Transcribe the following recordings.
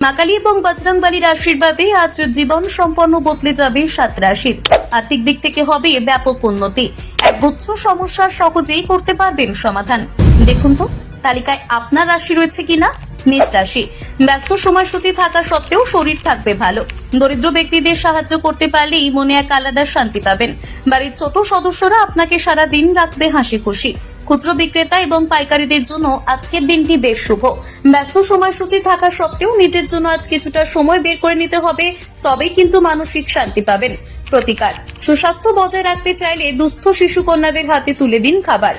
মা কালী এবং বজরংবলীর আশীর্বাদে আজ জীবন সম্পন্ন বদলে যাবে 7 রাশির। আর্থিক দিক থেকে হবে ব্যাপক উন্নতি। এক গুচ্ছ সমস্যার সহজেই করতে পারবেন সমাধান। দেখুন তো তালিকায় আপনার রাশি রয়েছে কিনা। মেষ রাশি, ব্যস্ত সময়সূচি থাকা সত্ত্বেও শরীর থাকবে ভালো। দরিদ্র ব্যক্তিদের সাহায্য করতে পারলেই মনে এক আলাদা শান্তি পাবেন। বাড়ির ছোট সদস্যরা আপনাকে সারা দিন রাখবে হাসি খুশি। খুচরো বিক্রেতা এবং পাইকারীদের জন্য আজকের দিনটি বেশ শুভ। ব্যস্ত সময়সূচি থাকা সত্ত্বেও নিজের জন্য আজ কিছুটা সময় বের করে নিতে হবে, তবেই কিন্তু মানসিক শান্তি পাবেন। প্রতিকার, সুস্বাস্থ্য বজায় রাখতে চাইলে দুস্থ শিশু কন্যাদের হাতে তুলে দিন খাবার।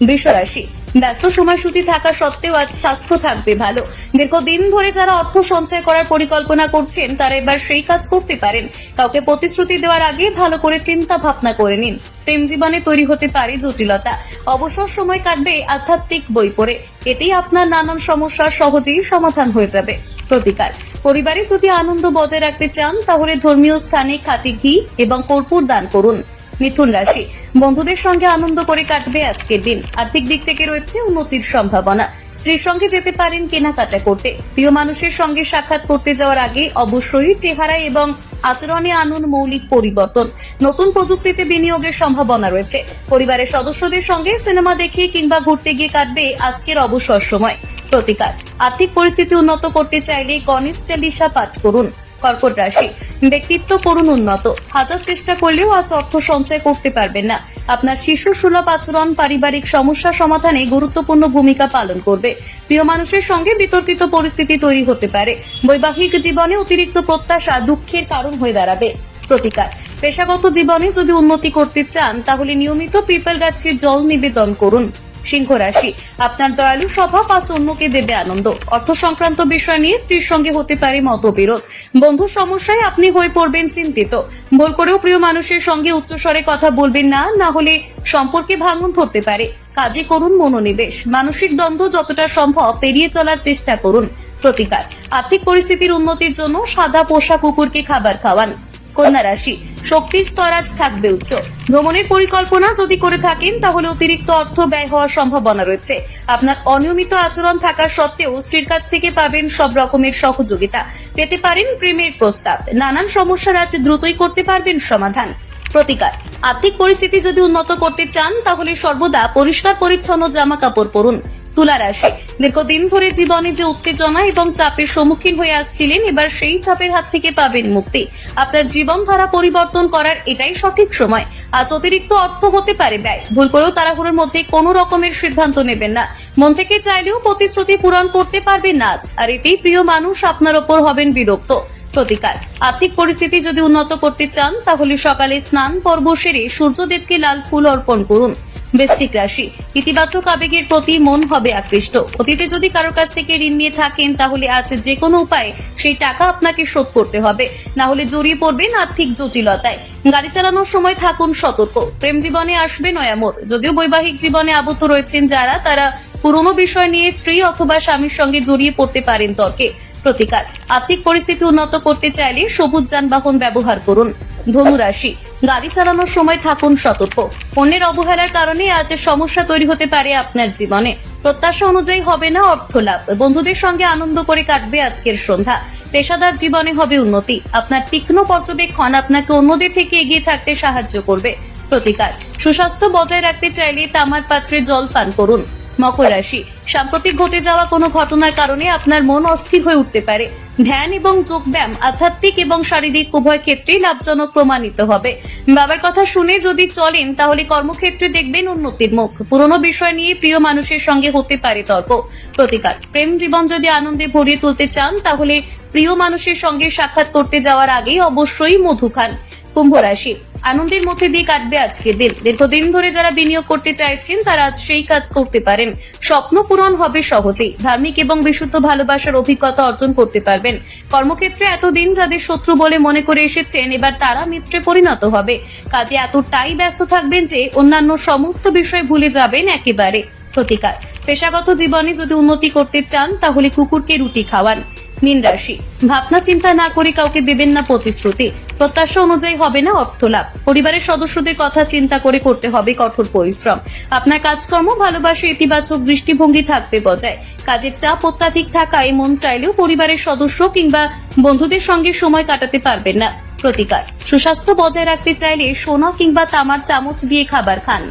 বৃষ রাশি, ব্যস্ত সময়সূচি থাকা সত্ত্বেও আজ স্বাস্থ্য থাকবে ভালো। দীর্ঘদিন ধরে যারা অর্থ সঞ্চয় করার পরিকল্পনা করছেন তারা এবার সেই কাজ করতে পারেন। কাউকে প্রতিশ্রুতি দেওয়ার আগে ভালো করে চিন্তা ভাবনা করে নিন। প্রেম জীবনে তৈরি হতে পারে জটিলতা। অবসর সময় কাটবে আধ্যাত্মিক বই পড়ে। এতেই আপনার নানান সমস্যার সহজেই সমাধান হয়ে যাবে। প্রতিকার, পরিবারে যদি আনন্দ বজায় রাখতে চান তাহলে ধর্মীয় স্থানে খাঁটি ঘি এবং কর্পূর দান করুন। মিথুন রাশি, বন্ধুদের সঙ্গে আনন্দ করে কাটবে আজকের দিন। আর্থিক দিক থেকে রয়েছে উন্নতির সম্ভাবনা। স্ত্রীর সঙ্গে যেতে পারেন কেনাকাটা করতে। প্রিয় মানুষের সঙ্গে সাক্ষাৎ করতে যাওয়ার আগে অবশ্যই চেহারায় এবং আচরণে আনুন মৌলিক পরিবর্তন। নতুন প্রযুক্তিতে বিনিয়োগের সম্ভাবনা রয়েছে। পরিবারের সদস্যদের সঙ্গে সিনেমা দেখে কিংবা ঘুরতে গিয়ে কাটবে আজকের অবসর সময়। প্রতিকার, আর্থিক পরিস্থিতি উন্নত করতে চাইলে গণেশ চালিসা পাঠ করুন। কর্কট রাশি, ব্যক্তিত্ব করুন উন্নত। হাজার চেষ্টা করলেও আজ অর্থ সঞ্চয় করতে পারবেন না। আপনার শিশু সুলভ আচরণ পারিবারিক সমস্যা সমাধানে গুরুত্বপূর্ণ ভূমিকা পালন করবে। প্রিয় মানুষের সঙ্গে বিতর্কিত পরিস্থিতি তৈরি হতে পারে। বৈবাহিক জীবনে অতিরিক্ত প্রত্যাশা দুঃখের কারণ হয়ে দাঁড়াবে। প্রতিকার, পেশাগত জীবনে যদি উন্নতি করতে চান তাহলে নিয়মিত পিপল গাছে জল নিবেদন করুন। সিংহ রাশি, আপনার দয়ালু স্বভাব আজ অন্যকে দেবে আনন্দ। অর্থ সংক্রান্ত বিষয় নিয়ে স্ত্রীর সঙ্গে হতে পারে মতবিরোধ। বন্ধুর সমস্যায় আপনি হয়ে পড়বেন চিন্তিত। ভুল করেও প্রিয় মানুষের সঙ্গে উচ্চস্বরে কথা বলবেন না, না হলে সম্পর্কে ভাঙন ধরতে পারে। কাজে করুন মনোনিবেশ। মানসিক দ্বন্দ্ব যতটা সম্ভব এড়িয়ে চলার চেষ্টা করুন। প্রতিকার, আর্থিক পরিস্থিতির উন্নতির জন্য সাদা পোষা কুকুরকে খাবার খাওয়ান। কন্যা রাশি, শক্তির স্তর আজ থাকবে উচ্চ। ভ্রমণের পরিকল্পনা যদি করে থাকেন তাহলে অতিরিক্ত অর্থ ব্যয় হওয়ার সম্ভাবনা রয়েছে। আপনার অনিয়মিত আচরণ থাকা সত্ত্বেও স্ত্রীর কাছ থেকে পাবেন সব রকমের সহযোগিতা। পেতে পারেন প্রেমের প্রস্তাব। নানান সমস্যার আজ দ্রুতই করতে পারবেন সমাধান। প্রতিকার, আর্থিক পরিস্থিতি যদি উন্নত করতে চান তাহলে সর্বদা পরিষ্কার পরিচ্ছন্ন জামা কাপড় পরুন। তুলা রাশি, দীর্ঘদিন ধরে জীবনে যে উত্তেজনা এবং চাপের সম্মুখীন হয়ে আসছিলেন এবার সেই চাপের হাত থেকে পাবেন মুক্তি। আপনার জীবনধারা পরিবর্তন করার এটাই সঠিক সময়। আজ অতিরিক্ত অর্থ হতে পারে ব্যয়। ভুল করেও তাড়াহুড়োর মধ্যে কোনো রকমের সিদ্ধান্ত নেবেন না। মন থেকে চাইলেও প্রতিশ্রুতি পূরণ করতে পারবেন না আজ, আর এতেই প্রিয় মানুষ আপনার ওপর হবেন বিরক্ত। প্রতিকার, আর্থিক পরিস্থিতি যদি উন্নত করতে চান তাহলে সকালে স্নান পর্ব সেরে সূর্যদেবকে লাল ফুল অর্পণ করুন। বৃশ্চিক রাশি, ইতিবাচক আবেগের প্রতি মন হবে আকৃষ্ট। অতীতে যদি কারোর কাছ থেকে ঋণ নিয়ে থাকেন তাহলে আজ যে কোনো উপায়ে সেই টাকা আপনাকে শোধ করতে হবে, না হলে জড়িয়ে পড়বেন আর্থিক জটিলতায়। গাড়ি চালানোর সময় থাকুন সতর্ক। প্রেম জীবনে আসবে নয়ামোড়। যদিও বৈবাহিক জীবনে আবদ্ধ রয়েছেন যারা, তারা পুরনো বিষয় নিয়ে স্ত্রী অথবা স্বামীর সঙ্গে জড়িয়ে পড়তে পারেন তর্কে। প্রতিকার, আর্থিক পরিস্থিতি উন্নত করতে চাইলে সবুজ যানবাহন ব্যবহার করুন। ধনু রাশি, গাড়ি চালানোর সময় থাকুন সতর্ক। অন্যের অবহেলার কারণে আজ সমস্যা তৈরি হতে পারে আপনার জীবনে। প্রত্যাশা অনুযায়ী হবে না অর্থ লাভ। বন্ধুদের সঙ্গে আনন্দ করে কাটবে আজকের সন্ধ্যা। পেশাদার জীবনে হবে উন্নতি। আপনার তীক্ষ্ণ পর্যবেক্ষণ আপনাকে অন্যদের থেকে এগিয়ে থাকতে সাহায্য করবে। প্রতিকার, সুস্বাস্থ্য বজায় রাখতে চাইলে তামার পাত্রে জল পান করুন। মকর রাশি, সাম্প্রতিক ঘটে যাওয়া কোনো ঘটনার কারণে আপনার মন অস্থির হয়ে উঠতে পারে। ধ্যান এবং যোগব্যায়াম আধ্যাত্মিক এবং শারীরিক উভয় ক্ষেত্রেই লাভজনক প্রমাণিত হবে। বাবার কথা শুনে যদি চলেন তাহলে কর্মক্ষেত্রে দেখবেন উন্নতির মুখ। পুরনো বিষয় নিয়ে প্রিয় মানুষের সঙ্গে হতে পারে তর্ক। প্রতিকার, প্রেম জীবন যদি আনন্দে ভরিয়ে তুলতে চান তাহলে প্রিয় মানুষের সঙ্গে সাক্ষাৎ করতে যাওয়ার আগে অবশ্যই মধু খান। কুম্ভ রাশি, আনন্দের মধ্যে দিয়ে কাটবে আজকের দিন। দীর্ঘদিন ধরে যারা বিনিয়োগ করতে চাইছেন তারা আজ সেই কাজ করতে পারেন। স্বপ্ন পূরণ হবে সহজেই। ধার্মিক এবং বিশুদ্ধ ভালোবাসার অভিজ্ঞতা অর্জন করতে পারবেন। কর্মক্ষেত্রে এতদিন যাদের শত্রু বলে মনে করে এসেছেন এবার তারা মিত্রে পরিণত হবে। কাজে এতটাই ব্যস্ত থাকবেন যে অন্যান্য সমস্ত বিষয় ভুলে যাবেন একেবারে। প্রতিকার, পেশাগত জীবনে যদি উন্নতি করতে চান তাহলে কুকুরকে রুটি খাওয়ান। মীন রাশি, ভাবনা চিন্তা না করে কাউকে দেবেন না প্রতিশ্রুতি। প্রত্যাশা অনুযায়ী হবে না অর্থ লাভ। পরিবারের সদস্যদের কথা চিন্তা করে করতে হবে কঠোর পরিশ্রম। আপনার কাজকর্ম ভালোবাসা ইতিবাচক দৃষ্টিভঙ্গি থাকবে বজায়। কাজের চাপ অত্যাধিক থাকায় মন চাইলেও পরিবারের সদস্য কিংবা বন্ধুদের সঙ্গে সময় কাটাতে পারবেন না। প্রতিকার, সুস্বাস্থ্য বজায় রাখতে চাইলে সোনা কিংবা তামার চামচ দিয়ে খাবার খান।